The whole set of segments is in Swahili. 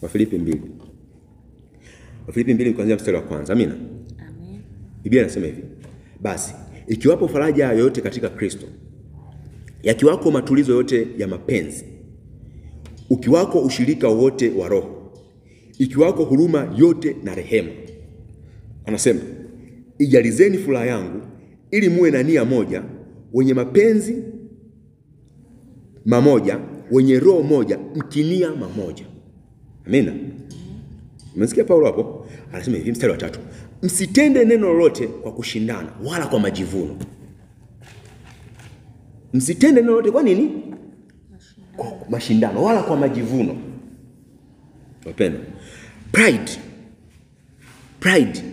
Wafilipi 2. Wafilipi 2 kuanzia mstari wa kwanza. Amina. Amen. Biblia inasema hivi: basi ikiwapo faraja yoyote katika Kristo, yakiwako matulizo yote ya mapenzi, ukiwako ushirika wote wa roho, ikiwako huruma yote na rehema. Anasema, ijalizeni furaha yangu ili muwe na nia moja, wenye mapenzi mamoja, wenye roho moja, mkinia mamoja. Amina. Umesikia Paulo hapo? Anasema hivi mstari wa 3. Msitende neno lolote kwa kushindana wala kwa majivuno. Msitende neno lolote kwa nini? Kwa mashindano wala kwa majivuno. Wapenda. Pride.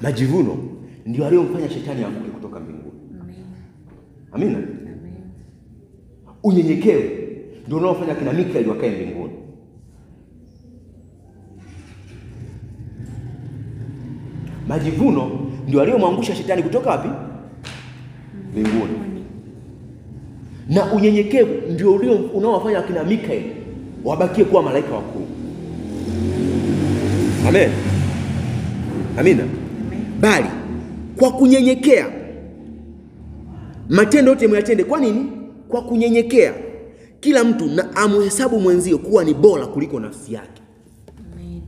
Majivuno ndio aliyomfanya shetani aanguke kutoka mbinguni. Amina. Unyenyekevu ndio unaofanya kina Mikaeli wakae mbinguni. Majivuno ndio aliyomwangusha shetani kutoka wapi? Mbinguni. Na unyenyekevu ndio unaowafanya kina Mikaeli wabakie kuwa malaika wakuu. Amen. Amina. Bali kwa kunyenyekea matendo yote myatende. Kwa nini? Kwa kunyenyekea. Kila mtu na amhesabu mwenzio kuwa ni bora kuliko nafsi yake. Amen.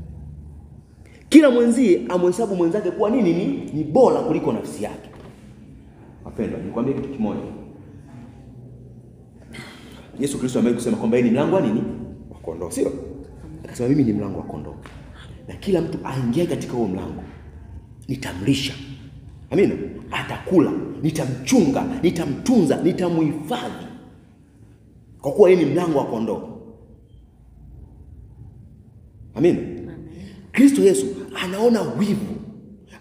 Kila mwenzie amhesabu mwenzake kuwa nini? Ni bora kuliko nafsi yake. Wapendwa, nikwambie kitu kimoja. Yesu Kristo amewahi kusema kwamba yeye ni mlango wa nini? Wa kondoo, sio? Akasema mimi ni mlango wa kondoo. Na kila mtu aingie katika huo mlango nitamlisha. Amina. Atakula, nitamchunga, nitamtunza, nitamhifadhi. Kwa kuwa yeye ni mlango wa kondoo. Amina. Kristo Yesu anaona wivu.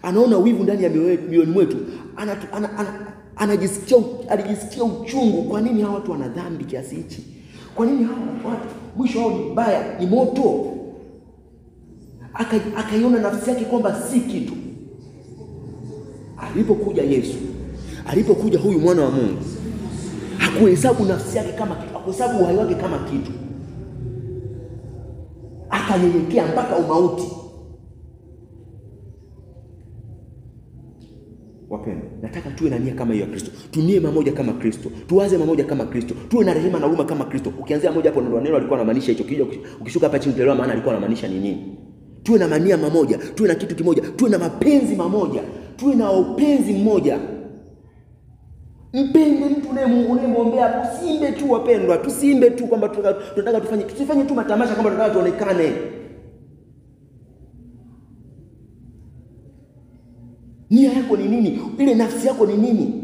Anaona wivu ndani ya mioyo mwetu. Anajisikia uchungu. Kwa nini hawa watu wana dhambi kiasi hichi? Kwa nini hawa watu mwisho wao ni mbaya, ni moto? Akaiona nafsi yake kwamba si kitu. Alipokuja Yesu, alipokuja huyu mwana wa Mungu, hakuhesabu nafsi yake kama kitu, hakuhesabu uhai wake kama kitu. Akanyenyekea mpaka umauti. Wapendwa, nataka tuwe na nia kama hiyo ya Kristo. Tunie mamoja kama Kristo. Tuwaze mamoja kama Kristo. Tuwe na rehema na huruma kama Kristo. Ukianzia moja hapo ndio neno alikuwa anamaanisha hicho. Kija ukishuka hapa chini utaelewa maana alikuwa anamaanisha ni nini. Tuwe na mania mamoja, tuwe na kitu kimoja, tuwe na mapenzi mamoja, tuwe na upenzi mmoja. Mpende mtu unayemwombea, usiimbe tu wapendwa, tusiimbe tu kwamba tunataka tusifanye tu matamasha kwamba tunataka tuonekane. Nia yako ni nini? Ile nafsi yako ni nini?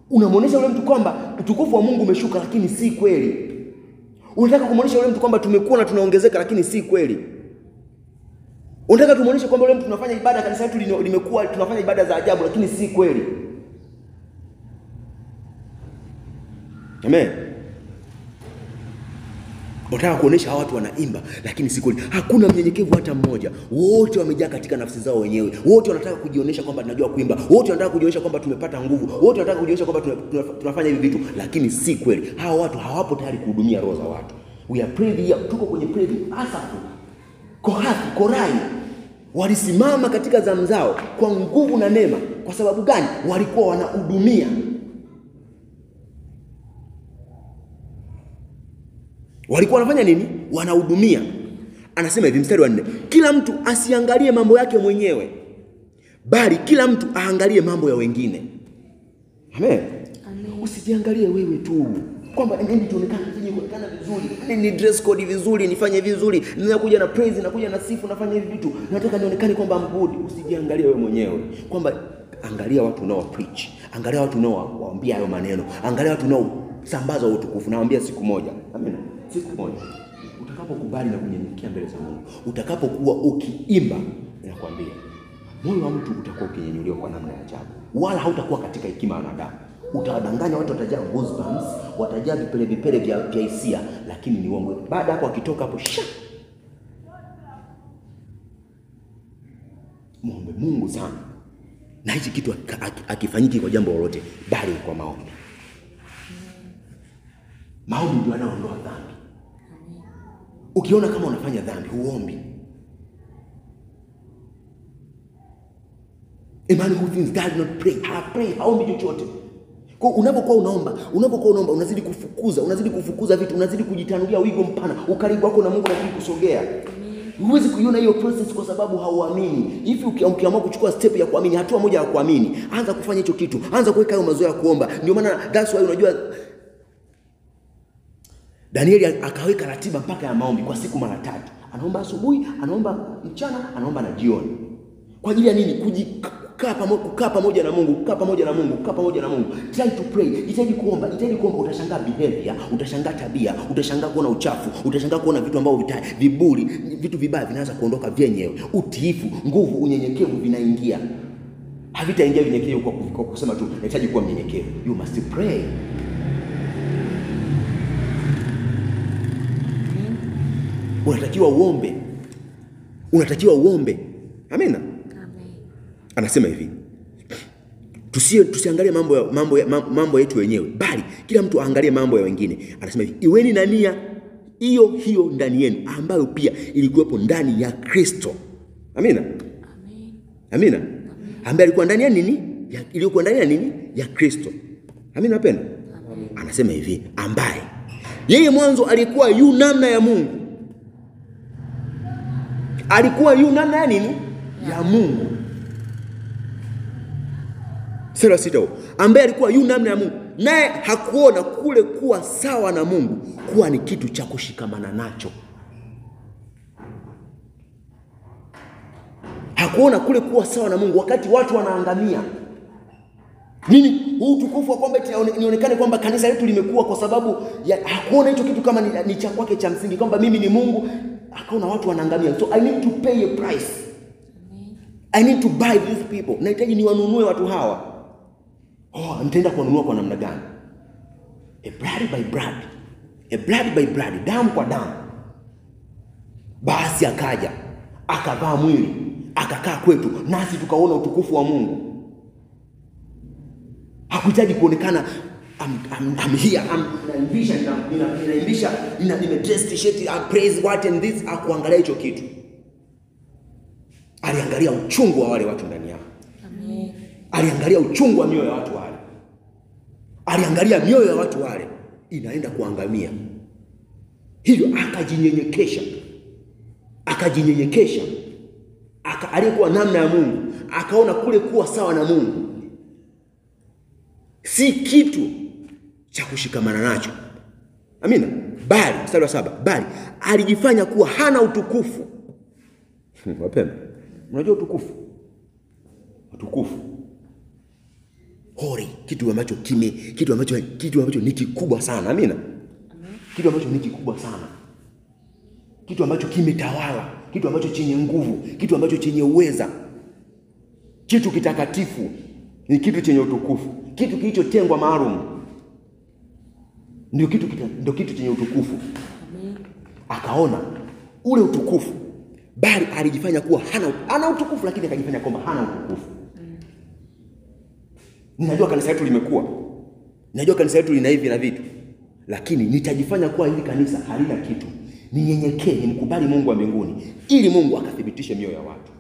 Unamwonyesha yule mtu kwamba utukufu wa Mungu umeshuka, lakini si kweli. Unataka kumwonyesha yule mtu kwamba tumekuwa na tunaongezeka, lakini si kweli. Unataka tumuonyeshe kwamba yule mtu tunafanya ibada, kanisa letu limekuwa tunafanya ibada za ajabu, lakini si kweli. Amen. Unataka kuonesha watu wanaimba, lakini si kweli. Hakuna mnyenyekevu hata mmoja. Wote wamejaa katika nafsi zao wenyewe. Wote wanataka kujionyesha kwamba tunajua kuimba. Wote wanataka kujionyesha kwamba tumepata nguvu. Wote wanataka kujionyesha kwamba tunafanya hivi vitu, lakini si kweli. Hao watu hawapo tayari kuhudumia roho za watu. We are praying here, tuko kwenye prayer. Asafu, Kohathi, Korai walisimama katika zamu zao kwa nguvu na neema. Kwa sababu gani? Walikuwa wanahudumia. Walikuwa wanafanya nini? Wanahudumia. Anasema hivi mstari wa 4. Kila mtu asiangalie mambo yake mwenyewe, bali kila mtu aangalie mambo ya wengine. Amen. Amen. Usijiangalie wewe tu. Kwamba nini tuonekane vizuri, ni dress code vizuri, nifanye vizuri, ninakuja na praise, nakuja na sifu, nafanya hivi vitu, nataka nionekane kwamba I'm good. Usijiangalie wewe mwenyewe. Kwamba angalia watu unao preach, angalia watu unao waambia hayo maneno, angalia watu unao sambaza utukufu. Nawaambia siku moja, amina, siku moja utakapokubali na kunyenyekea mbele za Mungu, utakapokuwa ukiimba, ninakwambia moyo wa mtu utakuwa ukinyenyuliwa kwa namna ya ajabu, wala hautakuwa katika hekima ya wanadamu. Utawadanganya watu, watajaa goosebumps, watajaa vipele vya hisia, lakini ni uongo. Baada hapo akitoka hapo muombe Mungu sana. Na hichi kitu akifanyiki kwa jambo lolote, bali kwa maombi. Maombi ndio yanaondoa dhambi. Ukiona kama unafanya dhambi, huombi. A man who thinks does not pray, pray, haombi chochote. Kwa unapokuwa unaomba, unazidi kufukuza vitu, unazidi kujitanulia wigo mpana, ukaribu wako na Mungu unazidi kusogea. Huwezi kuiona hiyo process kwa sababu hauamini. If ukiamua kuchukua step ya kuamini, hatua moja ya kuamini, anza kufanya hicho kitu, anza kuweka hayo mazoea ya kuomba. Ndio maana that's why unajua Danieli akaweka ratiba mpaka ya maombi kwa siku mara 3. Anaomba asubuhi, anaomba mchana, anaomba na jioni. Kwa ajili ya nini? Kukaa pamoja na Mungu. Try to pray. Hitaji kuomba. Utashangaa behavior, utashangaa tabia, utashangaa kuona uchafu, utashangaa kuona vitu ambavyo viburi, vitu vibaya vinaanza kuondoka vyenyewe. Utiifu, nguvu, unyenyekevu vinaingia. Havitaingia vinyenyekevu kwa kusema tu nahitaji kuwa mnyenyekevu. You must pray. Unatakiwa uombe. Amina. Anasema hivi, tusiangalie mambo yetu wenyewe, bali kila mtu aangalie mambo ya wengine. Anasema hivi, iweni na nia hiyo ndani yenu ambayo pia ilikuwepo ndani ya Kristo. Amina. Amina. Ambaye alikuwa ndani ya nini? Ilikuwa ndani ya nini? Ya Kristo. Amina wapendwa. Anasema hivi, ambaye yeye mwanzo alikuwa yu namna ya Mungu. Alikuwa yu namna ya nini? Ya Mungu. Sura 6, ambaye alikuwa yu namna ya Mungu, naye hakuona kule kuwa sawa na Mungu kuwa ni kitu cha kushikamana nacho. Hakuona kule kuwa sawa na Mungu wakati watu wanaangamia. Nini? Huu tukufu wa kwamba nionekane kwamba kanisa letu limekuwa kwa sababu hakuona hicho kitu kama ni cha kwake cha msingi, kwamba mimi ni Mungu, akaona watu wanaangamia. So I need to pay a price. I need to buy these people. Nahitaji niwanunue watu hawa. Nitaenda kuwanunua kwa namna gani? A blood by blood, damu kwa damu. Basi akaja, akavaa mwili, akakaa kwetu, nasi tukaona utukufu wa Mungu. Hakuhitaji kuonekana I'm here, nime dress t-shirt, I praise what and this. Hakuangalia hicho kitu. Aliangalia uchungu wa wale watu ndani yao. Amen. Aliangalia uchungu wa mioyo ya watu wale. Aliangalia mioyo ya watu wale inaenda kuangamia. Hivyo akajinyenyekesha. Alikuwa namna ya Mungu, akaona kule kuwa sawa na Mungu si kitu cha kushikamana nacho. Amina. Bali mstari wa 7, bali alijifanya kuwa hana utukufu. Wapendwa, unajua utukufu hori, kitu ambacho ni kikubwa sana. Amina. Kitu ambacho ni kikubwa sana, kitu ambacho kimetawala, kitu ambacho chenye nguvu, kitu ambacho chenye uweza, kitu kitakatifu, ni kitu chenye utukufu, kitu kilichotengwa maalum, ndio kitu chenye utukufu. Akaona ule utukufu, bali alijifanya kuwa hana utukufu, lakini akajifanya kwamba hana utukufu. Ninajua kanisa letu limekuwa, ninajua kanisa letu lina hivi na vitu, lakini nitajifanya kuwa hili kanisa halina kitu. Ninyenyekee, nimkubali Mungu wa mbinguni, ili Mungu akathibitishe mioyo ya watu.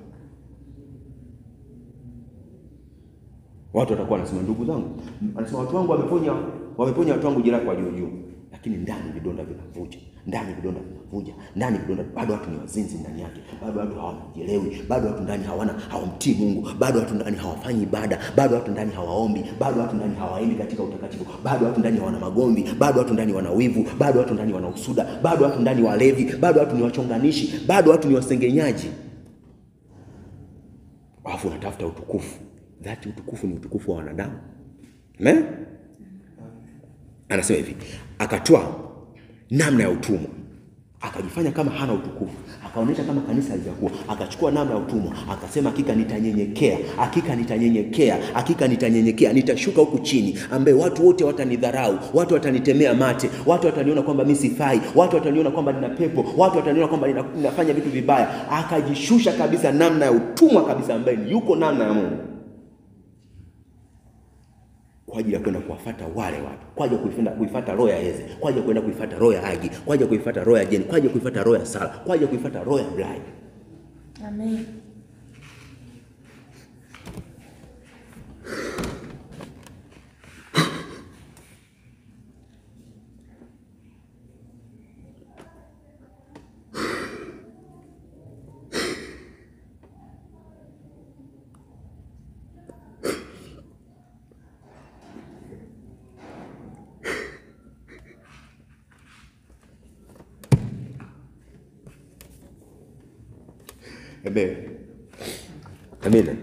Watu watakuwa wanasema, ndugu zangu, anasema watu wangu wameponya watu wangu jeraha kwa juu, lakini ndani vidonda vinavuja, ndani vidonda, bado watu ni wazinzi ndani yake, bado watu hawajielewi, bado watu ndani hawamtii Mungu, bado watu ndani hawafanyi ibada, bado watu ndani hawaombi, bado watu ndani hawaendi katika utakatifu, bado watu ndani hawana magomvi, bado watu ndani wana wivu, bado watu ndani wana usuda, bado watu ndani walevi, bado watu ni wachonganishi, bado watu ni wasengenyaji. Alafu unatafuta utukufu. That utukufu ni utukufu wa wanadamu. Amen? Anasema hivi, akatoa namna ya utumwa, akajifanya kama hana utukufu, akaonyesha kama kanisa lilivyokuwa, akachukua namna ya utumwa, akasema hakika nitanyenyekea, nitashuka huku chini, ambaye watu wote watanidharau, watu watanitemea mate, watu wataniona kwamba mimi sifai, watu wataniona kwamba nina pepo, watu wataniona kwamba ninafanya vitu vibaya. Akajishusha kabisa namna ya utumwa kabisa, ambaye yuko namna ya Mungu, kwa ajili ya kwenda kuwafuata wale watu, kwa ajili ya kuifuata roho ya Eze, kwa ajili ya kwenda kuifuata roho ya Agi, kwa ajili ya kuifuata roho ya Jeni, kwa ajili ya kuifuata roho ya Sara, kwa ajili ya kuifuata roho ya Blai. Amen. Amen. Amina. Amen.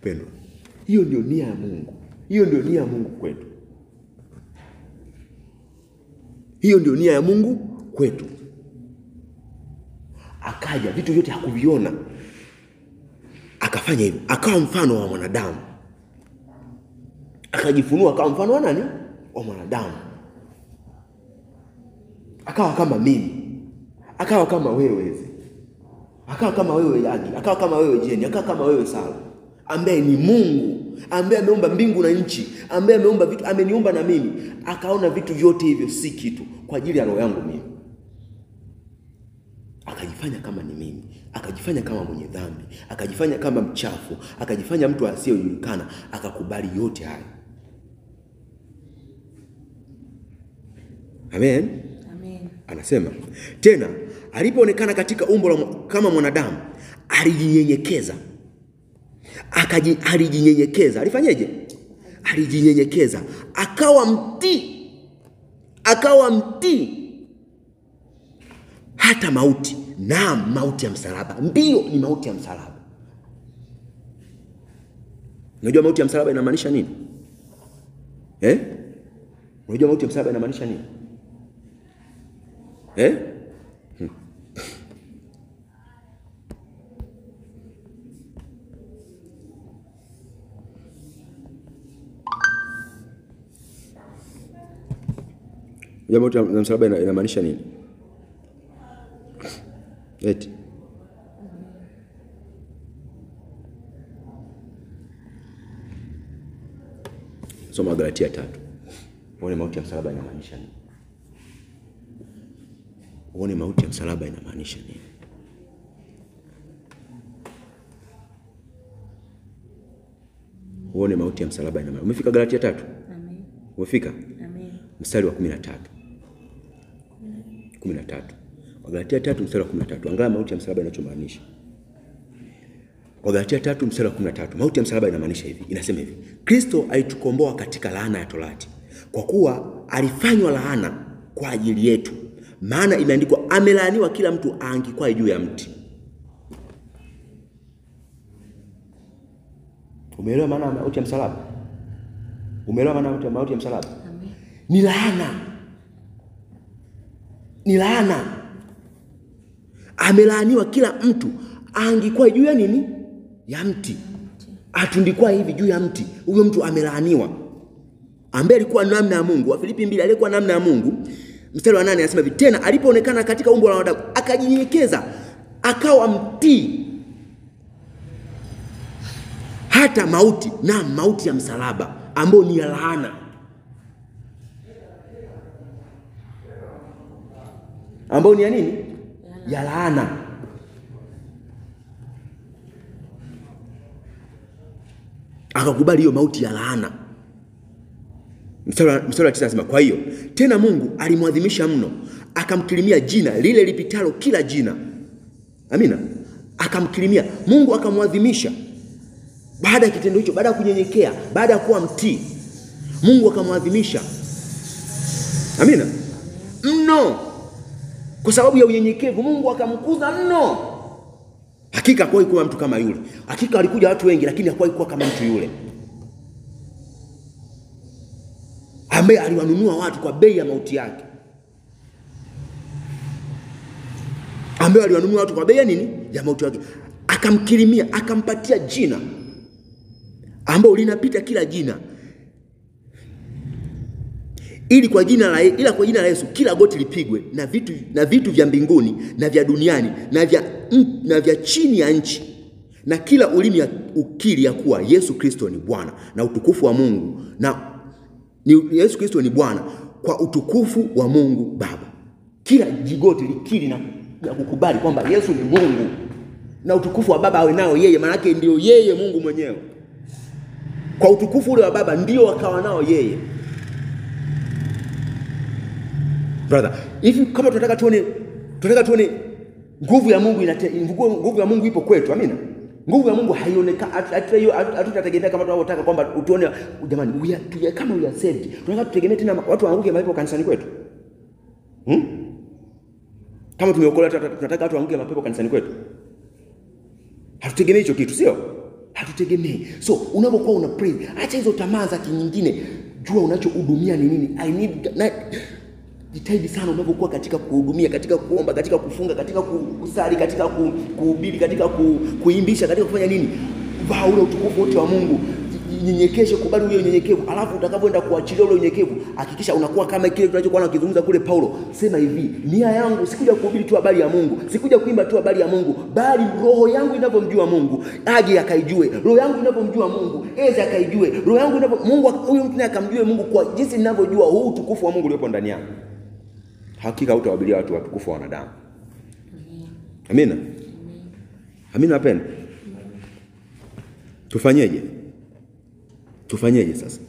Pendwa, hiyo ndio nia ya Mungu. Hiyo ndio nia ya Mungu kwetu. Hiyo ndio nia ya Mungu kwetu. Akaja, vitu vyote hakuviona, akafanya hivyo, akawa mfano wa mwanadamu, akajifunua akawa mfano wa nani? Wa mwanadamu. Akawa kama mimi, akawa kama wewe, akawa kama wewe Yagi, akawa kama wewe Jeni, akawa kama wewe Sara, ambaye ni Mungu, ambaye ameumba mbingu na nchi, ambaye ameumba vitu, ameniumba na mimi. Akaona vitu vyote hivyo si kitu kwa ajili ya roho yangu mimi. Akajifanya kama ni mimi, akajifanya kama mwenye dhambi, akajifanya kama mchafu, akajifanya mtu asiyejulikana, akakubali yote haya. Amen. Amen. Anasema tena, alipoonekana katika umbo kama mwanadamu, alijinyenyekeza. Alijinyenyekeza. Alifanyaje? Alijinyenyekeza, akawa mtii. Akawa mtii hata mauti. Naam, mauti ya msalaba. Ndio, ni mauti ya msalaba. Unajua mauti ya msalaba inamaanisha nini? Unajua mauti ya msalaba inamaanisha nini? Unajua mauti ya msalaba inamaanisha nini? Eti soma Galatia 3. Uone mauti ya msalaba inamaanisha nini? Uone mauti ya msalaba inamaanisha nini? Uone mauti ya msalaba inamaanisha. Umefika Galatia 3? Amen. Umefika? Amen. Mstari wa 13. 13. Galatia 3 mstari wa 13. Angalia mauti ya msalaba inachomaanisha. Galatia 3 mstari wa 13. Mauti ya msalaba inamaanisha hivi. Inasema hivi: Kristo alitukomboa katika laana ya torati, kwa kuwa alifanywa laana kwa ajili yetu. Maana imeandikwa, amelaaniwa kila mtu aangikwaye juu ya mti. Umeelewa maana ya mauti ya msalaba? Umeelewa maana ya mauti ya msalaba? Amen. Ni laana. Ni laana. Amelaaniwa kila mtu aangikwaye juu ya nini? Ya mti. Atundikwa hivi juu ya mti. Huyo mtu amelaaniwa, ambaye alikuwa namna ya Mungu. Wafilipi 2, alikuwa namna ya Mungu. Mstari wa 8 anasema hivi: tena alipoonekana katika umbo la wanadamu, akajinyenyekeza, akawa mtii hata mauti, na mauti ya msalaba, ambayo ni ya laana. Ambayo ni ya nini? Ya laana. Akakubali hiyo mauti ya laana. Mstari wa 9 anasema, kwa hiyo tena Mungu alimwadhimisha mno, akamkirimia jina lile lipitalo kila jina. Amina. Akamkirimia. Mungu akamwadhimisha baada ya kitendo hicho, baada ya kunyenyekea, baada ya kuwa mtii. Mungu akamwadhimisha. Amina. Mno. Kwa sababu ya unyenyekevu Mungu akamkuza mno. Hakika hakuwahi kuwa mtu kama yule. Hakika walikuja watu wengi, lakini hakuwahi kuwa kama mtu yule, ambaye aliwanunua watu kwa bei ya mauti yake. Ambaye aliwanunua watu kwa bei ya nini? Ya mauti yake. Akamkirimia, akampatia jina ambalo linapita kila jina, ili kwa jina la Yesu kila goti lipigwe, na vitu vya mbinguni na vya duniani na vya chini ya nchi, na kila ulimi ukiri ya kuwa Yesu Kristo ni Bwana na utukufu wa Mungu, na Yesu Kristo ni Bwana kwa utukufu wa Mungu Baba. Kila jigoti likiri na kukubali kwamba Yesu ni Mungu na utukufu wa Baba awe nao yeye, maana yake ndio yeye Mungu mwenyewe. Kwa utukufu ule wa Baba ndio akawa nao yeye. Brother, kama tunataka tuone nguvu ya Mungu nguvu ya Mungu ipo kwetu, amina. Nguvu ya Mungu haionekani, hatutategemea kama tunavyotaka kwamba utuone jamani, kama we are saved. Tunataka tutegemee tena watu waanguke mapepo kanisani kwetu? Kama tumeokolewa tunataka watu waanguke mapepo kanisani kwetu? Hatutegemei hicho kitu, sio? Hatutegemei. So unapokuwa una pray, acha hizo tamaa za kingine. Jua unachohudumia ni nini. Jitahidi sana unapokuwa katika kuhudumia, katika kuomba, katika kufunga, katika kusali, katika kuhubiri, katika kuimbisha, katika kufanya nini? Vaa ule utukufu wote wa Mungu. Nyenyekeshe, kubali ule unyenyekevu. Alafu utakapoenda kuachilia ule unyenyekevu, hakikisha unakuwa kama kile tunachokuwa tunakizungumza kule Paulo. Sema hivi, nia yangu sikuja kuhubiri tu habari ya Mungu, sikuja kuimba tu habari ya Mungu, bali roho yangu inavyomjua Mungu, aje akaijue. Roho yangu inavyomjua Mungu, akaijue. Roho yangu Mungu, huyu mtu akamjue Mungu kwa jinsi ninavyojua huu utukufu wa Mungu uliopo ndani yangu. Hakika hutawahubiria watu watukufu wa wanadamu. Amina. Amina wapendwa. Tufanyeje sasa?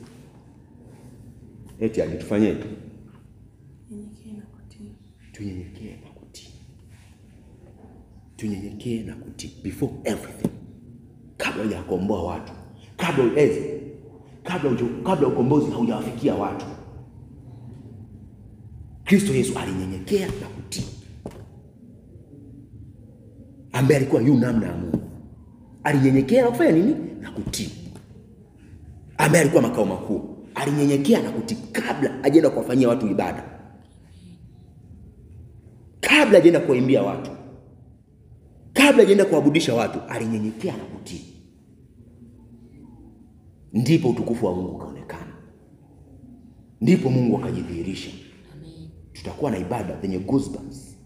Tufanyeje? Tunyenyekee na kutii. Before everything. Kabla hujakomboa watu, kabla ukombozi haujawafikia watu, Kristo Yesu alinyenyekea na kutii. Ambaye alikuwa yu namna ya Mungu. Alinyenyekea na kufanya nini? Na kutii. Ambaye alikuwa makao makuu, alinyenyekea na kutii kabla hajaenda kuwafanyia watu ibada. Kabla hajaenda kuimbia watu. Kabla hajaenda kuabudisha watu, alinyenyekea na kutii. Ndipo utukufu wa Mungu ukaonekana. Ndipo Mungu akajidhihirisha. Tutakuwa na ibada zenye goosebumps,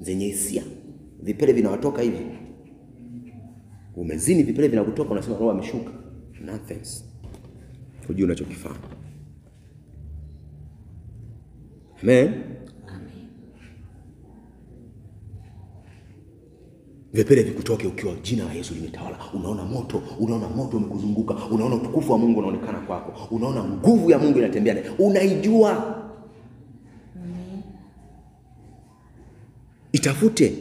zenye hisia. Vipele vinawatoka hivi. Umezini, vipele vinakutoka, unasema roho ameshuka. Nothing. Hujui unachokifanya. Amen. Vipele vikutoke ukiwa jina la Yesu limetawala. Unaona moto umekuzunguka, unaona utukufu wa Mungu unaonekana kwako, unaona nguvu ya Mungu inatembea nawe, unaijua. Itafute.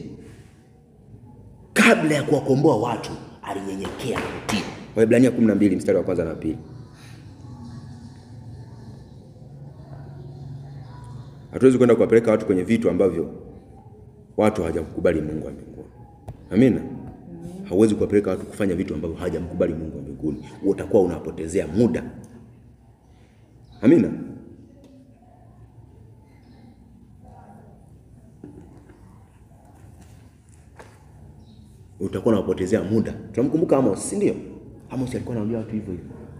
Kabla ya kuwakomboa watu, alinyenyekea na kutii. Waebrania 12 mstari wa kwanza na pili. Hatuwezi kwenda kuwapeleka watu kwenye vitu ambavyo watu hawajakubali Mungu wa mbinguni. Amina. Hauwezi kuwapeleka watu kufanya vitu ambavyo hawajamkubali Mungu wa mbinguni. Utakuwa unapotezea muda. Amina. Utakuwa unapotezea muda. Tunamkumbuka Amos, si ndio? Amos alikuwa anaambia watu hivyo.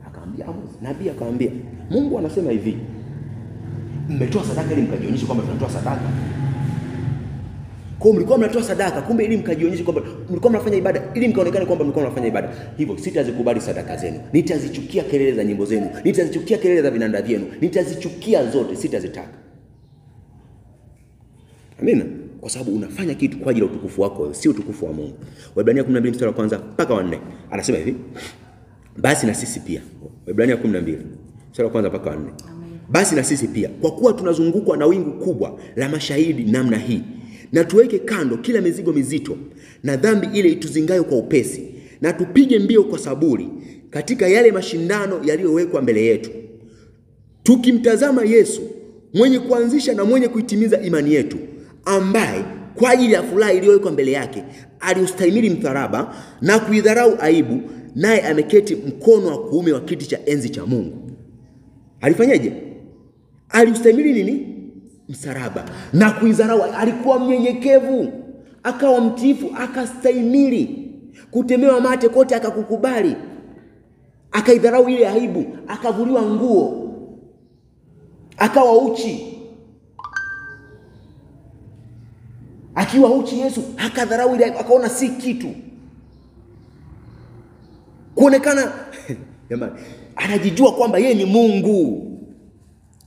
Akaambia Amos, nabii akaambia, Mungu anasema hivi, mmetoa sadaka ili mkajionyeshe kwamba tunatoa sadaka. Kwa mlikuwa mnatoa sadaka, kumbe ili mkajionyeshe kwamba mlikuwa mnafanya ibada, ili mkaonekane kwamba mlikuwa mnafanya ibada. Hivyo sitazikubali sadaka zenu. Nitazichukia kelele za nyimbo zenu, nitazichukia kelele za vinanda vyenu, nitazichukia zote, sitazitaka. Amina. Kwa sababu unafanya kitu kwa ajili ya utukufu wako, si utukufu wa Mungu. Waebrania 12 mstari wa kwanza mpaka wa 4. Anasema hivi, basi na sisi pia. Waebrania 12 mstari wa kwanza mpaka wa 4. Basi na sisi pia, kwa kuwa tunazungukwa na wingu kubwa la mashahidi namna hii, na tuweke kando kila mizigo mizito na dhambi ile ituzingayo kwa upesi, na tupige mbio kwa saburi katika yale mashindano yaliyowekwa mbele yetu, tukimtazama Yesu mwenye kuanzisha na mwenye kuitimiza imani yetu, ambaye kwa ajili ya furaha iliyowekwa mbele yake aliustahimili msalaba na kuidharau aibu, naye ameketi mkono wa kuume wa kiti cha enzi cha Mungu. Alifanyaje? Aliustahimili nini? Msalaba na kuidharau. Alikuwa mnyenyekevu, akawa mtiifu, akastahimili kutemewa mate kote, akakukubali, akaidharau ile aibu, akavuliwa nguo, akawa uchi. Akiwa uchi Yesu akadharau ile, akaona si kitu. kuonekana jamani, anajijua kwamba yeye ni Mungu.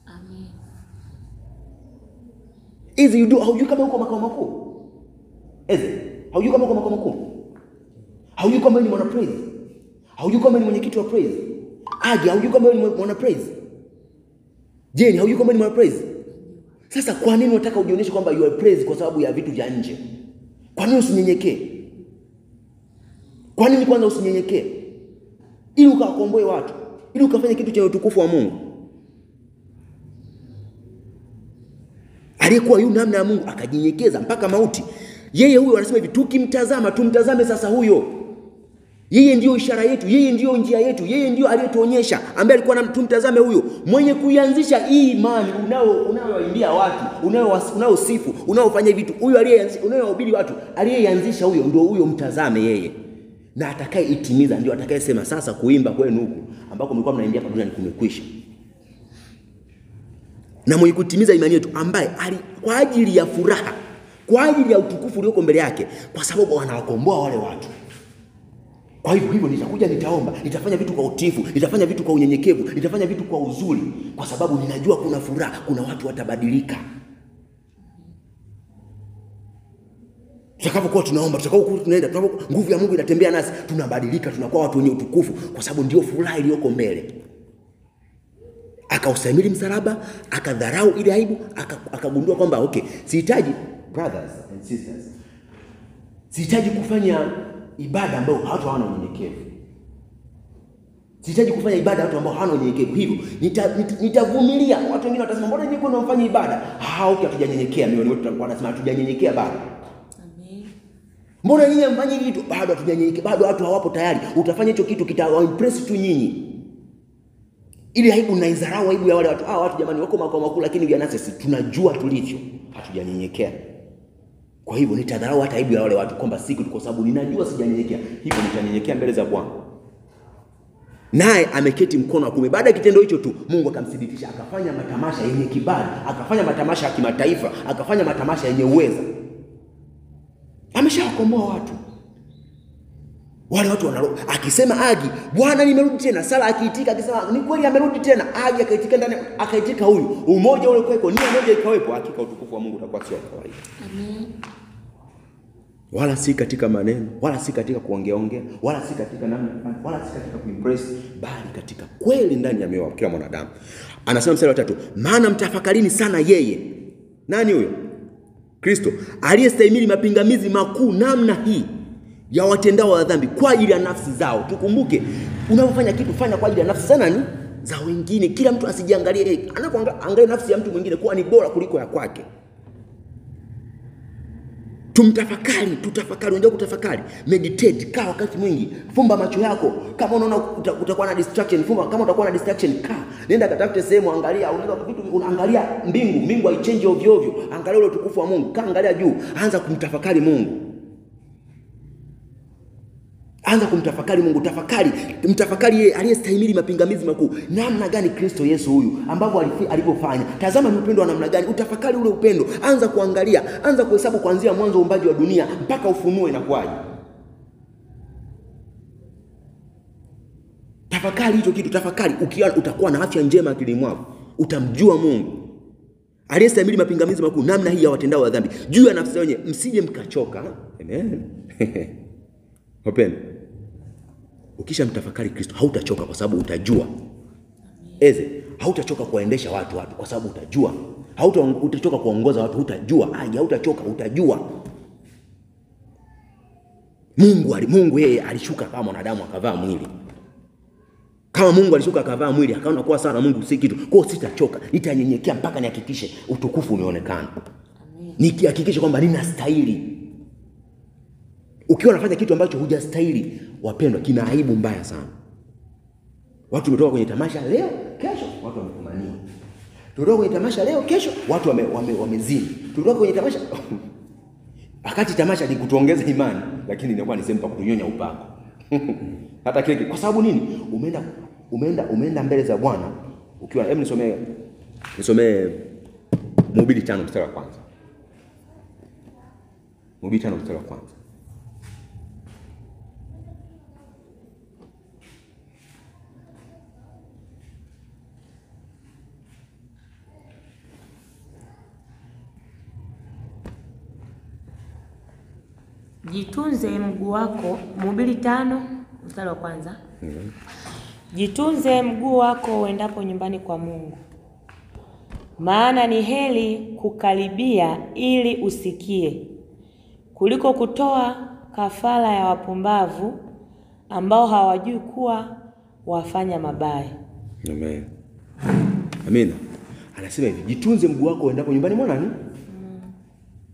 Amen. Hizi haujui kama uko makao makuu? Haujui kama uko makao makuu? Haujui kama ni mwana praise? Haujui kama ni mwenyekiti wa praise? Haujui kama ni mwana praise? Jeni, haujui kama ni mwana praise? Sasa kwa nini unataka ujionyeshe kwamba you are praise kwa sababu ya vitu vya nje? Kwa nini usinyenyekee? Kwa nini kwanza usinyenyekee? Ili ukawakomboe watu, ili ukafanya kitu cha utukufu wa Mungu. Aliyekuwa yu namna ya Mungu akajinyenyekeza mpaka mauti. Yeye huyo anasema hivi, tukimtazama tumtazame sasa huyo. Yeye ndio ishara yetu, yeye ndio njia yetu, yeye ndio aliyetuonyesha, ambaye alikuwa tumtazame huyo mwenye kuianzisha hii imani unaoimbia watu, unaosifu, unaofanya vitu. Huyo aliyeanzisha, unaohubiri watu, aliyeanzisha huyo ndio huyo, mtazame yeye. Na atakayeitimiza ndio atakayesema sasa kuimba kwenu huku ambako mlikuwa mnaimbia hapa duniani kumekwisha. Na mwenye kutimiza imani yetu ambaye kwa ajili ya furaha, kwa ajili ya utukufu ulioko mbele yake, kwa sababu wanawakomboa wale watu. Kwa hivyo nitakuja, nitaomba, nitafanya vitu kwa utiifu, nitafanya vitu kwa unyenyekevu, nitafanya vitu kwa uzuri, kwa sababu ninajua kuna furaha, kuna watu watabadilika. Tutakapokuwa tunaomba, tutakapokuwa tunaenda, nguvu ya Mungu inatembea nasi, tunabadilika, tunakuwa watu wenye utukufu, kwa sababu ndio furaha iliyoko mbele. Akaustahimili msalaba, akadharau ile aibu, akagundua kwamba okay, sihitaji, brothers and sisters, sihitaji kufanya ibada ambayo watu hawana unyenyekevu. Sihitaji kufanya ibada watu ambao hawana unyenyekevu. Hivyo nitavumilia. Watu wengine watasema mbona nyinyi mnafanya ibada? Okay, hatujanyenyekea. Mioyo yetu wanasema hatujanyenyekea bado. Amen. Mbona nyinyi mfanye vitu bado hatujanyenyekea? Bado watu hawapo tayari. Utafanya hicho kitu kitawaimpress tu nyinyi. Ili aibu na idharau aibu ya wale watu. Watu jamani wako makao makuu, lakini vya nasi sisi tunajua tulivyo. Hatujanyenyekea. Kwa hivyo nitadharau hata aibu ya wale watu kwamba siku kwa sababu ninajua sijanyenyekea. Hivyo nitanyenyekea mbele za Bwana. Naye ameketi mkono wa kuume. Baada ya kitendo hicho tu Mungu akamthibitisha, akafanya matamasha yenye kibali, akafanya matamasha ya kimataifa, akafanya matamasha yenye uweza. Ameshawakomboa watu. Wale watu akisema Agi, Bwana nimerudi tena. Sala akiitika akisema ni kweli amerudi tena. Agi akaitika ndani, akaitika huyu. Umoja ule kweko, nia moja ikawepo, hakika utukufu wa Mungu utakuwa sio kawaida. Amen. Wala si katika maneno, wala si katika kuongeongea, wala si katika namna, wala si katika kuimpress, bali katika kweli ndani ya mioyo ya kila mwanadamu. Anasema mstari wa 3, maana mtafakarini sana yeye. Nani huyo? Kristo, aliyestahimili mapingamizi makuu namna hii ya watendao wa dhambi kwa ajili ya nafsi zao. Tukumbuke, unapofanya kitu fanya kwa ajili ya nafsi za nani? Za wengine. Kila mtu asijiangalie yeye. Anapoangalia nafsi ya mtu mwingine kuwa ni bora kuliko ya kwake. Tumtafakari, tutafakari, unajua kutafakari, meditate, kaa wakati mwingi, fumba macho yako. Kama unaona utakuwa na distraction, fumba. Kama utakuwa na distraction, kaa. Nenda katafute sehemu, angalia, unaweza vitu, unaangalia mbingu haichange ovyo ovyo. Angalia ule utukufu wa Mungu, kaa angalia juu, anza kumtafakari Mungu. Anza kumtafakari Mungu, tafakari, mtafakari yeye aliyestahimili mapingamizi makuu. Namna gani Kristo Yesu huyu ambapo alipofanya. Tazama ni upendo wa namna gani. Utafakari ule upendo. Anza kuangalia, anza kuhesabu kuanzia mwanzo uumbaji wa dunia mpaka ufunuo inakuwaje. Tafakari hicho kitu, tafakari. Ukiwa utakuwa na afya njema akilini mwako, utamjua Mungu. Aliyestahimili mapingamizi makuu namna hii ya watendao wa dhambi. Juu ya nafsi yenu msije mkachoka. Amen. Wapendwa, ukisha mtafakari Kristo hautachoka kwa sababu utajua. Hautachoka kuwaendesha watu kwa sababu utajua. Hautachoka kuongoza watu, utajua. Hautachoka, utajua. Mungu yeye alishuka kama mwanadamu akavaa mwili. Kama Mungu alishuka akavaa mwili, akaona kuwa sana Mungu si kitu. Kwa hiyo sitachoka, nitanyenyekea mpaka nihakikishe utukufu umeonekana. Nikihakikisha kwamba ninastahili. Ukiwa unafanya kitu ambacho hujastahili, wapendwa, kina aibu mbaya sana. Watu wametoka kwenye tamasha leo, kesho watu wamekumania. Tutoka kwenye tamasha leo, kesho watu wamezini. Tutoka kwenye tamasha wakati tamasha ni kutuongeza imani, lakini inakuwa ni sehemu pa kutunyonya upako. Hata kile kwa sababu nini? Umeenda mbele za Bwana ukiwa, hebu nisomee Mhubiri 5 mstari wa kwanza. Mhubiri 5 mstari wa kwanza. Jitunze mguu wako, Mhubiri 5 mstari wa kwanza. Jitunze mguu wako uendapo nyumbani kwa Mungu, maana ni heri kukaribia ili usikie, kuliko kutoa kafara ya wapumbavu ambao hawajui kuwa wafanya mabaya. Amen. Amina. Anasema hivi, jitunze mguu wako uendapo nyumbani mwa nani?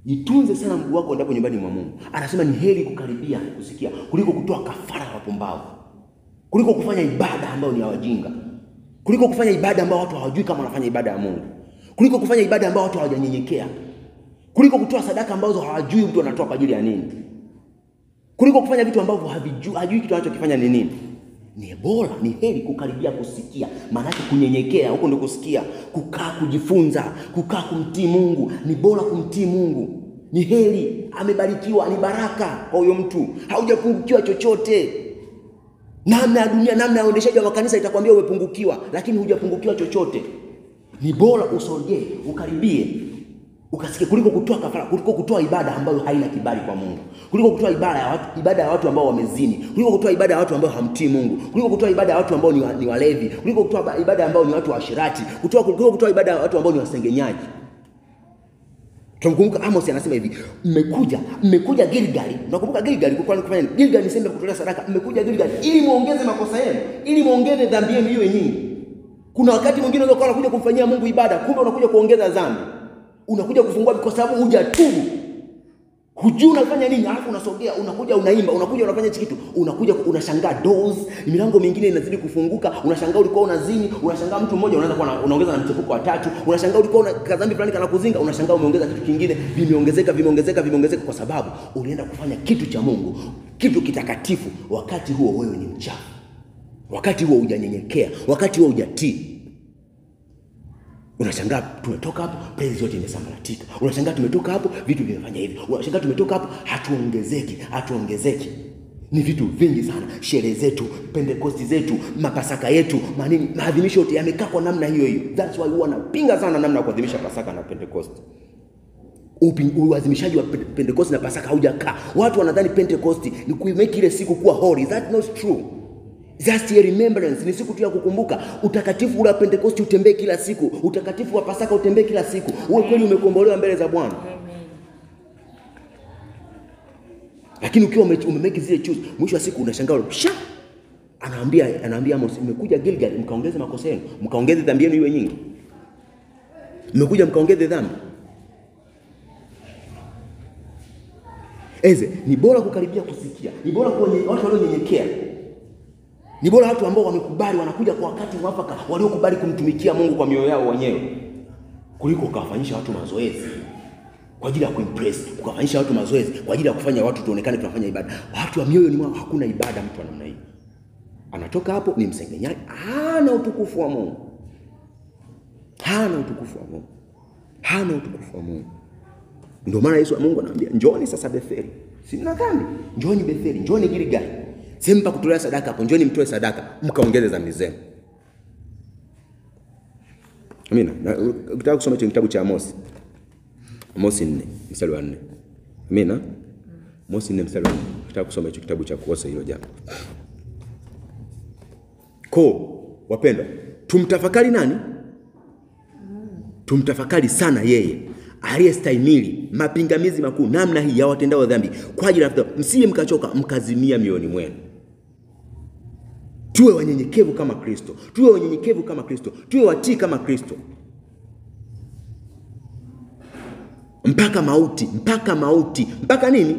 Jitunze sana mguu wako uendapo nyumbani mwa Mungu. Anasema ni heri kukaribia kusikia kuliko kutoa kafara ya wapumbavu. Kuliko kufanya ibada ambayo ni ya wajinga. Kuliko kufanya ibada ambayo watu hawajui kama wanafanya ibada ya Mungu. Kuliko kufanya ibada ambayo watu hawajanyenyekea. Kuliko kutoa sadaka ambazo hawajui mtu anatoa kwa ajili ya nini. Kuliko kufanya vitu ambavyo hajui kitu anachokifanya ni nini. Ni bora, ni heri kukaribia kusikia. Maana yake kunyenyekea, huko ndio kusikia, kukaa kujifunza, kukaa kumtii Mungu. Ni bora kumtii Mungu. Ni heri, amebarikiwa, ni baraka kwa huyo mtu. Haujapungukiwa chochote. Namna ya dunia, namna ya uendeshaji wa makanisa itakwambia umepungukiwa, lakini hujapungukiwa chochote. Ni bora usogee, ukaribie, ukasikie kuliko kutoa kafara, kuliko kutoa ibada ambayo haina kibali kwa Mungu. Kuliko kutoa ibada ya watu ambao wamezini, kuliko kutoa ibada ya watu ambao hamtii Mungu, kuliko kutoa ibada ya watu ambao ni walevi, kuliko kutoa ibada ambao ni watu waashirati, kuliko kutoa ibada ya watu ambao ni wasengenyaji. Tunakumbuka Amos anasema hivi, mmekuja Gilgali. Unakumbuka Gilgali kulikuwa kufanya nini? Gilgali ni sehemu ya kutolea sadaka. Mmekuja Gilgali ili muongeze makosa yenu, ili muongeze dhambi yenu iwe nyingi. Kuna wakati mwingine unaweza unakuja kumfanyia Mungu ibada, kumbe unakuja kuongeza dhambi. Unakuja kufungua kwa sababu hujatubu. Hujui unafanya nini, alafu unasogea, unakuja unaimba, unakuja unafanya kitu, unakuja unashangaa doors, milango mingine inazidi kufunguka, unashangaa ulikuwa unazini, unashangaa mtu mmoja unaanza kuwa unaongeza na mchepuko wa 3, unashangaa ulikuwa una kadhambi fulani kana kuzinga, unashangaa umeongeza kitu kingine, vimeongezeka kwa sababu ulienda kufanya kitu cha Mungu, kitu kitakatifu, wakati huo wewe ni mchafu. Wakati huo hujanyenyekea, wakati huo hujatii. Unashangaa tumetoka hapo praise yote imesambaratika. Unashangaa tumetoka hapo vitu vimefanya hivi. Unashangaa tumetoka hapo hatuongezeki. Ni vitu vingi sana. Sherehe zetu, Pentecost zetu, mapasaka yetu, maadhimisho yote yamekaa kwa namna hiyo. That's why huwa napinga sana namna ya kuadhimisha Pasaka na Pentecost. Uadhimishaji wa Pentecost na Pasaka haujakaa. Watu wanadhani Pentecost ni kuimake ile siku kuwa holy. That's not true. Just a remembrance, ni siku tu ya kukumbuka. Utakatifu ule wa Pentecost utembee kila siku. Utakatifu wa Pasaka utembee kila siku. Uwe kweli umekombolewa mbele za Bwana. Lakini ukiwa umemake zile choice, mwisho wa siku unashangaa anaambia Amos, mmekuja Gilgal mkaongeze makosa yenu, mkaongeze dhambi yenu iwe nyingi. Mmekuja mkaongeze dhambi. Ni bora kukaribia kusikia. Ni bora kwa watu walionyenyekea. Ni bora watu ambao wamekubali, wanakuja kwa wakati mwafaka, waliokubali kumtumikia Mungu kwa mioyo yao wenyewe, kuliko ukawafanyisha watu mazoezi kwa ajili ya kuimpress, ukawafanyisha watu mazoezi kwa ajili ya kufanya watu tuonekane tunafanya ibada. Watu wa mioyo ni mwao hakuna ibada. Mtu wa namna hii anatoka hapo ni msengenyaji, hana utukufu wa Mungu. Ndio maana Yesu wa Mungu anaambia, njooni sasa Betheli. Si mna dhambi? Njooni Betheli, njooni Gilgali. Sema pa kutolea sadaka hapo, njooni mtoe sadaka, mkaongeze dhambi zenu. Amina. Ukitaka kusoma kitabu cha Amos 4 mstari wa 4. Amina. Amos 4 mstari wa 4. Ukitaka kusoma hicho kitabu cha kuosa hilo jambo. Wapendwa, tumtafakari nani? Tumtafakari sana yeye aliyestahimili mapingamizi makuu namna hii ya watendao dhambi kwa ajili ya msije mkachoka mkazimia mioyoni mwenu. Tuwe wanyenyekevu kama Kristo. Tuwe watii kama Kristo. Mpaka mauti. Mpaka nini?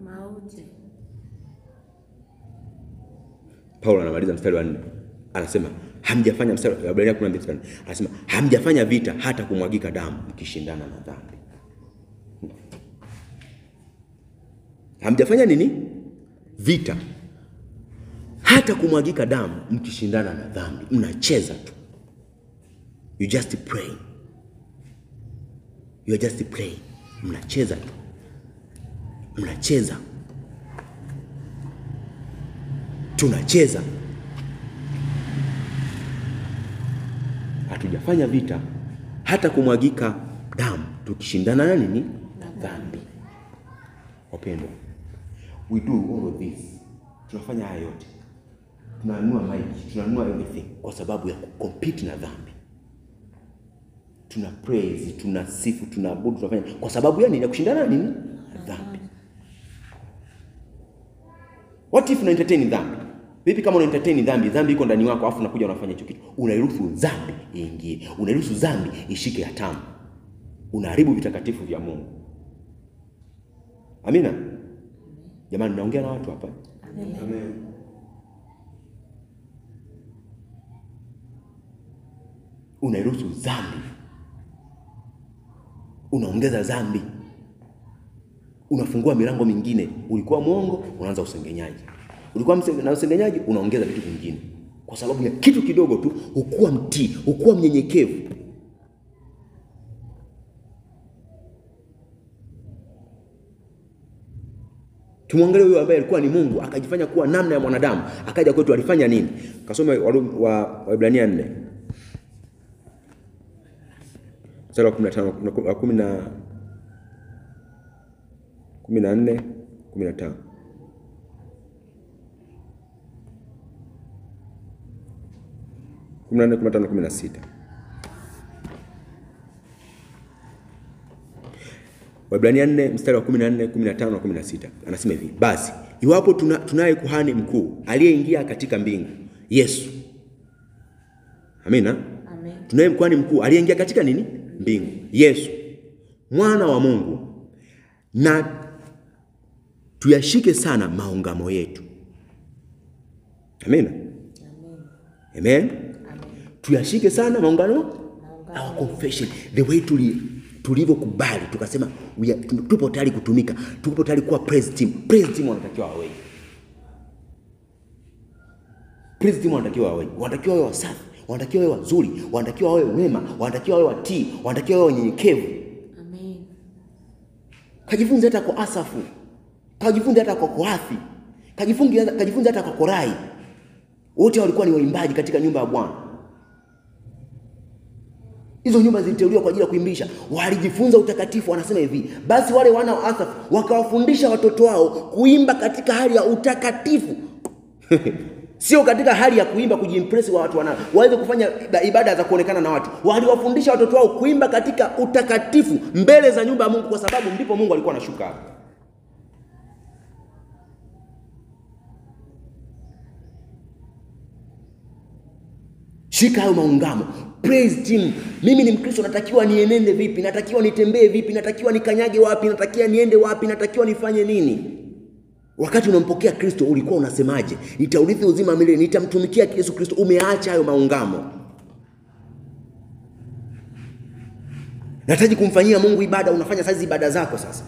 Mauti. Paulo anamaliza mstari wa 4. Anasema hamjafanya, mstari wa Ibrania 12 anasema hamjafanya vita hata kumwagika damu mkishindana na dhambi. Hamjafanya nini? Vita hata kumwagika damu mkishindana na dhambi. Mnacheza tu. You are just playing. Mnacheza tu. Tunacheza. Hatujafanya vita hata kumwagika damu tukishindana na nini? Na dhambi. Wapendwa, We do all of this. Tunafanya haya yote. Tunanunua mic, tunanunua everything kwa sababu ya kucompete na dhambi. Tuna praise, tunasifu, tunaabudu, tunafanya kwa sababu ya nini? Ya kushindana na nini? Na dhambi. What if una entertain dhambi? Vipi kama una entertain dhambi? Dhambi iko ndani yako afu unakuja unafanya hicho kitu. Unairuhusu dhambi iingie. Unairuhusu dhambi ishike hatamu. Unaharibu vitakatifu vya Mungu. Amina. Jamani, naongea na watu hapa. Amen. Unairuhusu dhambi. Unaongeza dhambi. Unafungua milango mingine. Ulikuwa mwongo, unaanza usengenyaji. Ulikuwa na usengenyaji, unaongeza vitu vingine. Kwa sababu ya kitu kidogo tu, hukuwa mtii, hukuwa mnyenyekevu. Tumwangalie huyo ambaye alikuwa ni Mungu, akajifanya kuwa namna ya mwanadamu, akaja kwetu, alifanya nini? Kasoma Waebrania 4. Mstari wa 15 na 14, 15. Kumina 15 na 16. Waebrania 4 mstari wa 14, 15 na 16. Anasema hivi: basi iwapo tunaye kuhani mkuu aliyeingia katika mbingu, Yesu. Amina. Amen. Tunaye kuhani mkuu aliyeingia katika nini? Mbingu. Yesu, mwana wa Mungu, na tuyashike sana maungamo yetu. Amina. Amen. Tuyashike sana maungano, our confession, the way tulivyokubali tukasema tupo tayari kutumika, tupo tayari kuwa praise team. Praise team wanatakiwa wawe. Praise team wanatakiwa wawe wasafi, wanatakiwa wawe wazuri, wanatakiwa wawe wema, wanatakiwa wawe watii, wanatakiwa wawe wanyenyekevu. Amen. Kajifunze hata kwa Asafu, kajifunze hata kwa Kohathi, kajifunze hata kwa Korai. Wote walikuwa ni waimbaji katika nyumba ya Bwana. Hizo nyumba ziliteuliwa kwa ajili ya kuimbisha. Walijifunza utakatifu. Wanasema hivi: basi wale wana wa Asafu wakawafundisha watoto wao kuimba katika hali ya utakatifu. Sio katika hali ya kuimba kujiimpress wa watu wanao, waweze kufanya ibada za kuonekana na watu. Waliwafundisha watoto wao kuimba katika utakatifu mbele za nyumba ya Mungu, kwa sababu ndipo Mungu alikuwa anashuka hapo. Shika hayo maungamo. Praise team. Mimi ni Mkristo, natakiwa nienende vipi? Natakiwa nitembee vipi? Natakiwa nikanyage wapi? Natakiwa niende wapi? Natakiwa nifanye nini? Wakati unampokea Kristo ulikuwa unasemaje? Nitaurithi uzima milele, nitamtumikia Yesu Kristo. Umeacha hayo maungamo. Nataji kumfanyia Mungu ibada, unafanya sasa ibada zako sasa.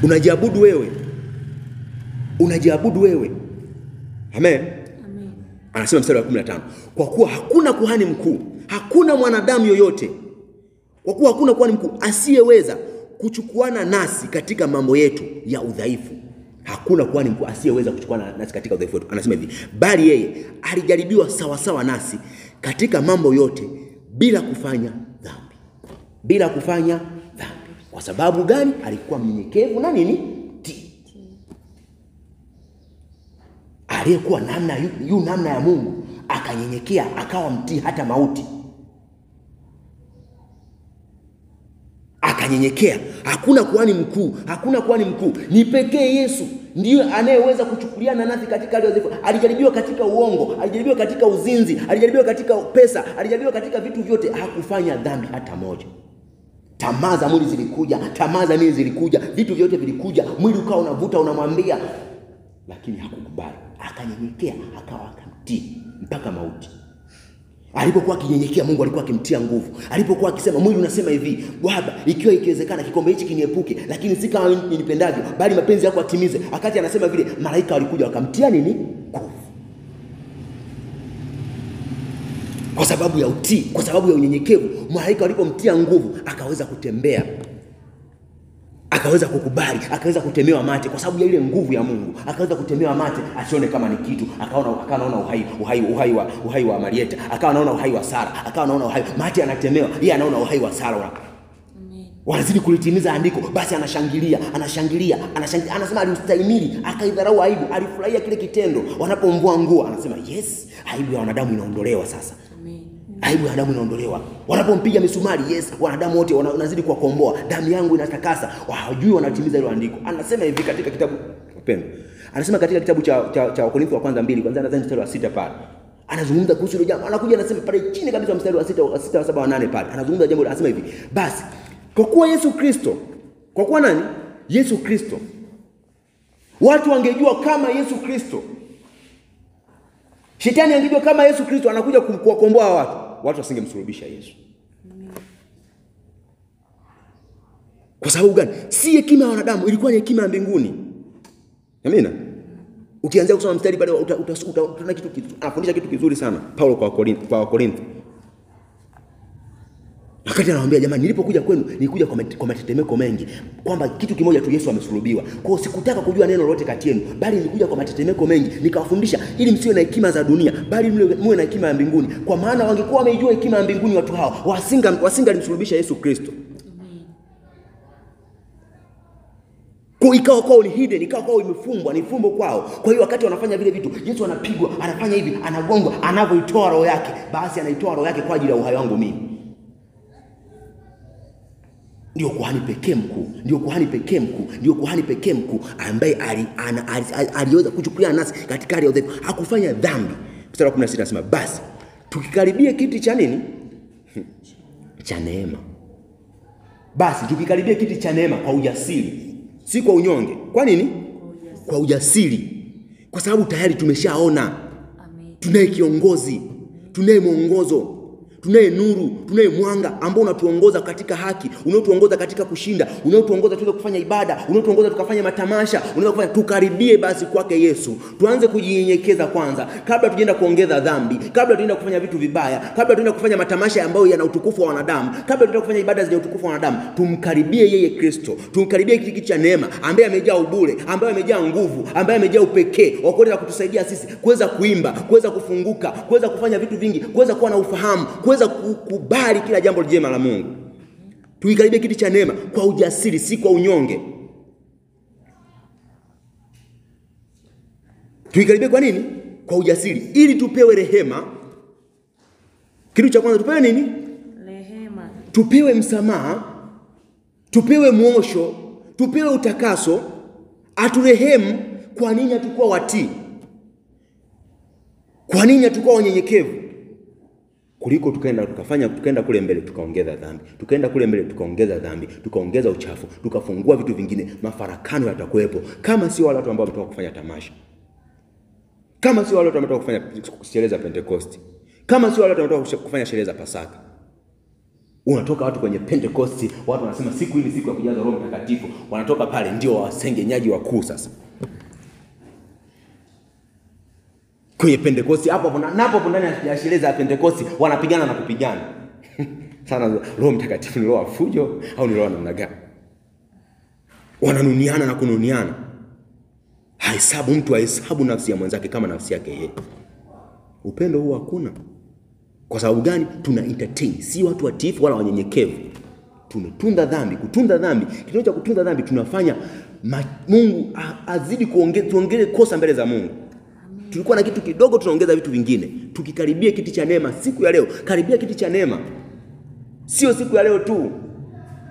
Unajiabudu wewe. Unajiabudu wewe. Amen. Anasema mstari wa 15: kwa kuwa hakuna kuhani mkuu, hakuna mwanadamu yoyote, kwa kuwa hakuna kuhani mkuu asiyeweza kuchukuana nasi katika mambo yetu ya udhaifu. Hakuna kuhani mkuu asiyeweza kuchukuana nasi katika udhaifu wetu. Anasema hivi: bali yeye alijaribiwa sawa sawa nasi katika mambo yote bila kufanya dhambi. Bila kufanya dhambi. Kwa sababu gani? Alikuwa mnyenyekevu na nini? Aliyekuwa namna ya Mungu, akanyenyekea, akawa mtii hata mauti. Akanyenyekea. Hakuna kuhani mkuu, ni pekee Yesu ndiye anayeweza kuchukuliana nasi katika hali ya udhaifu. Alijaribiwa katika uongo, alijaribiwa katika uzinzi, alijaribiwa katika pesa, alijaribiwa katika vitu vyote, hakufanya dhambi hata moja. Tamaa za mwili zilikuja, tamaa za mili zilikuja, vitu vyote vilikuja, mwili ukawa unavuta, unamwambia, lakini hakukubali. Akanyenyekea, akawa akamtii mpaka mauti. Alipokuwa akinyenyekea, Mungu alikuwa akimtia nguvu. Alipokuwa akisema, mwili unasema hivi: Baba, ikiwa ikiwezekana kikombe hichi kiniepuke, lakini si kama nipendavyo, bali mapenzi yako atimize. Wakati anasema vile, malaika walikuja wakamtia nini? Nguvu. Kwa sababu ya utii, kwa sababu ya unyenyekevu, malaika walipomtia nguvu, akaweza kutembea, akaweza kukubali, akaweza kutemewa mate kwa sababu ya ile nguvu ya Mungu. Akaweza kutemewa mate, asione kama ni kitu. Akaona uhai wa Marieta, akawa anaona uhai wa Sara, akawa anaona uhai. Mate anatemewa, yeye anaona uhai wa Sara. wanazidi kulitimiza andiko, basi anashangilia. Anasema alistahimili, akaidharau aibu, alifurahia kile kitendo. Wanapomvua nguo anasema yes, aibu ya wanadamu inaondolewa sasa. Amen. Aibu ya wanadamu inaondolewa. Wanapompiga misumari, yes, wanadamu wote wanazidi kuwakomboa. Damu yangu inatakasa. Hawajui wanatimiza hilo andiko. Anasema hivi katika kitabu upendo. Anasema katika kitabu cha Wakorintho wa kwanza 2, kwanza nadhani mstari wa 6 pale. Anazungumza kuhusu hilo jambo. Anakuja anasema pale chini kabisa mstari wa 6 wa 7 wa 8 pale. Anazungumza jambo, anasema hivi, basi kwa kuwa Yesu Kristo, kwa kuwa nani? Yesu Kristo. Watu wangejua kama Yesu Kristo, Shetani angejua kama Yesu Kristo anakuja kuwakomboa watu wasingemsulubisha Yesu. Kwa sababu gani? Si hekima ya wanadamu, ilikuwa ni hekima ya mbinguni. Amina. Ukianza kusoma mstari pale utaona kitu anafundisha kitu kizuri sana Paulo kwa Wakorintho. Wakati anawaambia jamani, nilipokuja kwenu nilikuja kwa matetemeko mengi, kwamba kitu kimoja tu, Yesu amesulubiwa. Kwa hiyo sikutaka kujua neno lolote kati yenu, bali nilikuja kwa matetemeko mengi nikawafundisha, ili msiwe na hekima za dunia, bali muwe na hekima ya mbinguni. Kwa maana wangekuwa wameijua hekima ya mbinguni, watu hao wasingalimsulubisha Yesu Kristo. Kwa ikawa kwao ni hidden, ikawa kwao imefumbwa, ni fumbo kwao. Kwa hiyo wakati wanafanya vile vitu, Yesu anapigwa, anafanya hivi, anagongwa, anavyoitoa roho yake, basi anaitoa roho yake kwa ajili ya uhai wangu mimi. Ndio kuhani pekee mkuu ambaye aliweza kuchukulia nasi katika hali ya udhaifu, hakufanya dhambi. Mstari wa 16 anasema, basi tukikaribia kiti cha nini? Cha neema. Basi tukikaribia kiti cha neema kwa ujasiri, si kwa unyonge. Kwa nini? Kwa ujasiri. Kwa sababu tayari tumeshaona. Tunaye kiongozi, tunaye mwongozo, tunaye nuru, tunaye mwanga ambao unatuongoza katika haki, unaotuongoza katika kushinda, unaotuongoza tuweze kufanya ibada, unaotuongoza tukafanya matamasha, unaweza tukaribie basi kwake Yesu. Tuanze kujinyenyekeza kwanza kabla tujaenda kuongeza dhambi, kabla tujaenda kufanya vitu vibaya, kabla tujaenda kufanya matamasha ambayo yana utukufu wa wanadamu, kabla tujaenda kufanya ibada zenye utukufu wa wanadamu. Tumkaribie yeye Kristo, tumkaribie kiti cha neema ambaye amejaa ubure, ambaye amejaa nguvu, ambaye amejaa upekee wa kuweza kutusaidia sisi kuweza kuimba, kuweza kufunguka, kuweza kufanya vitu vingi, kuweza kuwa na ufahamu, kuweza kukubali kila jambo jema la Mungu. Tuikaribie kiti cha neema kwa ujasiri, si kwa unyonge. Tuikaribie kwa nini? Kwa ujasiri, ili tupewe rehema. Kitu cha kwanza tupewe nini? Rehema. Tupewe msamaha, tupewe mwosho, tupewe utakaso, aturehemu. Kwa nini hatakuwa watii? Kwa nini hatakuwa wanyenyekevu? Kuliko tukaenda kule mbele tukaongeza dhambi, tukaenda kule mbele tukaongeza dhambi, tukaongeza uchafu, tukafungua vitu vingine, mafarakano yatakuwepo. Kama si wale watu ambao wametoka kufanya tamasha, kama si wale watu wametoka kufanya sherehe za Pentecost, kama si wale watu wametoka kufanya sherehe za Pasaka. Unatoka watu kwenye Pentecost, watu wanasema siku hii ni siku ya kujaza Roho Mtakatifu, wanatoka pale ndio wasengenyaji wakuu sasa. Kwenye Pentecost hapo ndani ya sherehe za Pentecost wanapigana na kupigana. Sana Roho Mtakatifu ni roho fujo au ni roho namna gani? Wananuniana na kununiana. Mtu hahesabu nafsi ya mwenzake kama nafsi yake yeye. Upendo huu hakuna. Kwa sababu gani? Tuna entertain, si watu watiifu wala wanyenyekevu. Tumetunda dhambi. Kutunda dhambi, kitendo cha kutunda dhambi tunafanya Mungu azidi tuongeze kosa mbele za Mungu. Tulikuwa na kitu kidogo tunaongeza vitu vingine. Tukikaribia kiti cha neema siku ya leo, karibia kiti cha neema. Sio siku ya leo tu.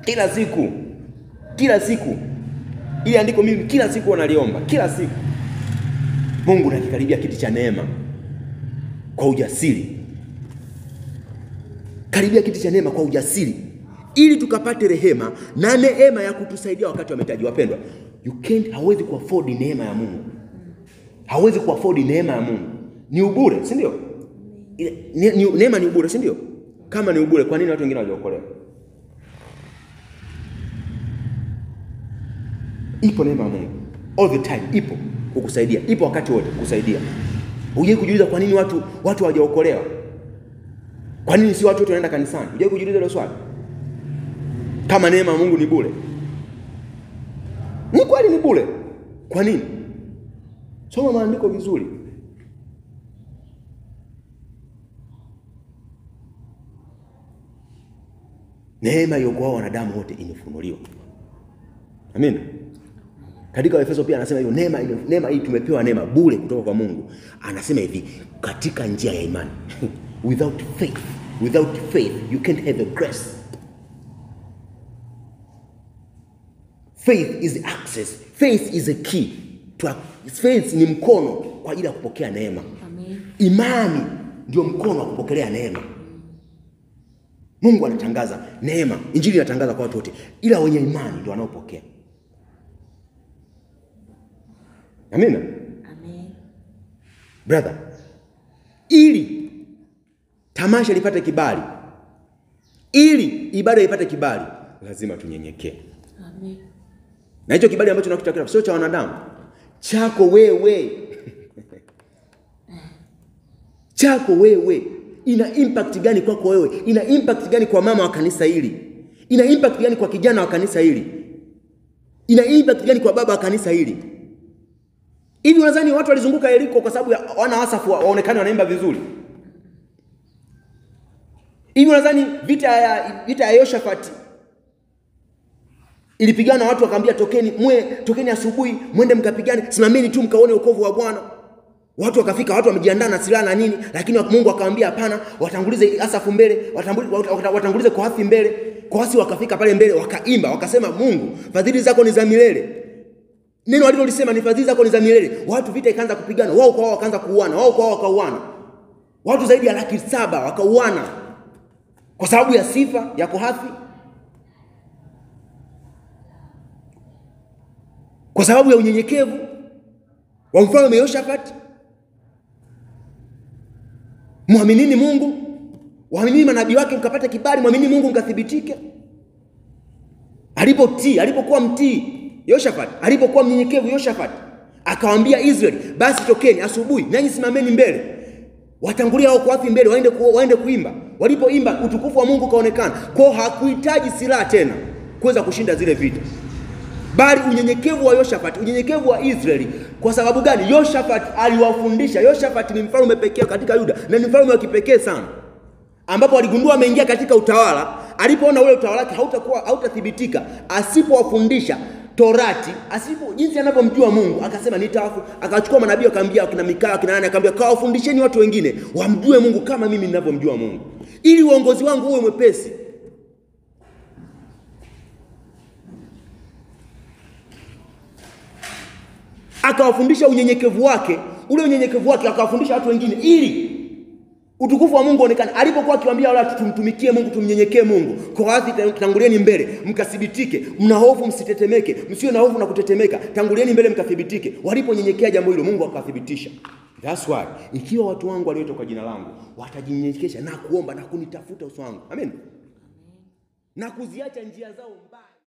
Kila siku. Kila siku. Ili andiko mimi kila siku wanaliomba, kila siku. Mungu anakikaribia kiti cha neema kwa ujasiri. Karibia kiti cha neema kwa ujasiri ili tukapate rehema na neema ya kutusaidia wakati wa mahitaji. Wapendwa, hawezi kuafford neema ya Mungu. Hawezi kuafford neema ya Mungu. Ni ubure, si ndio? Neema ni ubure, si ndio? Kama ni ubure, kwa nini watu wengine hawajaokolewa? Ipo neema ya Mungu all the time, ipo kukusaidia, ipo wakati wote kukusaidia. Hujai kujiuliza kwa nini watu hawajaokolewa? Kwa nini si watu wote wanaenda kanisani? Hujai kujiuliza hilo swali? Kama neema ya Mungu ni bure. Ni kweli ni bure. Kwa nini? Soma maandiko vizuri. Neema iliyokuwa wanadamu wote imefunuliwa. Amen. Katika Efeso pia anasema hiyo neema hii tumepewa neema bure kutoka kwa Mungu. Anasema hivi, katika njia ya imani. Without faith you can't have the grace. Faith is access. Faith is a key. Faith ni mkono kwa ajili ya kupokea neema. Amen. Imani ndio mkono wa kupokelea neema. Mungu anatangaza neema. Injili inatangaza kwa watu wote, ila wenye imani ndio wanaopokea. Amina. Amen. Brother, ili tamasha lipate kibali, ili ibada ipate kibali, lazima tunyenyekee. Amen. Na hicho kibali ambacho tunakitafuta sio cha wanadamu, chako wewe. Chako wewe. Ina impact gani kwako wewe? Ina impact gani kwa mama wa kanisa hili? Ina impact gani kwa kijana wa kanisa hili? Ina impact gani kwa baba wa kanisa hili? Hivi unadhani watu walizunguka Yeriko kwa sababu wana Asafu waonekane wanaimba vizuri? Hivi unadhani vita ya Yehoshafati ilipigana, watu wakaambia tokeni asubuhi mwende mkapigane, simameni tu mkaone wokovu wa Bwana? Watu wakafika, watu wamejiandaa na silaha na nini, lakini Mungu akamwambia hapana, watangulize Asafu mbele, watangulize Kohathi mbele. Kohathi wakafika pale mbele, wakaimba, wakasema Mungu, fadhili zako ni za milele. Neno alilolisema ni fadhili zako ni za milele. Watu vita ikaanza kupigana, wao kwa wao wakaanza kuuana, wao kwa wao wakauana. Watu zaidi ya 700,000 wakauana kwa sababu ya sifa ya Kohathi, kwa sababu ya unyenyekevu wa mfalme Yehoshafati. Muaminini Mungu, muaminini manabii wake mkapata kibali, muaminini Mungu mkathibitike. Alipokuwa mtii Yehoshafati, alipokuwa mnyenyekevu Yehoshafati, akawaambia Israeli, basi tokeni asubuhi nanyi simameni mbele. Watangulia hao Kohathi mbele, waende kuimba. Walipoimba utukufu wa Mungu kaonekana. Kwa hakuhitaji silaha tena kuweza kushinda zile vita, bali unyenyekevu wa Yehoshafati, unyenyekevu wa Israeli. Kwa sababu gani? Yehoshafati aliwafundisha. Yehoshafati ni mfalme pekee katika Yuda, na ni mfalme wa kipekee sana, ambapo aligundua ameingia katika utawala. Alipoona ule utawala wake hautathibitika asipowafundisha Torati, jinsi anavyomjua Mungu, akasema akachukua manabii akaambia akina Mikaya, akina nani, akaambia kawafundisheni watu wengine wamjue Mungu kama mimi ninavyomjua Mungu, ili uongozi wangu uwe mwepesi. Akawafundisha unyenyekevu wake, ule unyenyekevu wake akawafundisha watu wengine ili utukufu wa Mungu onekane. Alipokuwa akiwaambia watu tumtumikie Mungu, tumnyenyekee Mungu, Kohathi tangulieni mbele mkathibitike, mna hofu msitetemeke, msiwe na hofu na kutetemeka, tangulieni mbele mkathibitike. Waliponyenyekea jambo hilo, Mungu akathibitisha. That's why ikiwa watu wangu walioitwa kwa jina langu watajinyenyekesha na kuomba na kunitafuta uso wangu, amen, na kuziacha njia zao mbaya.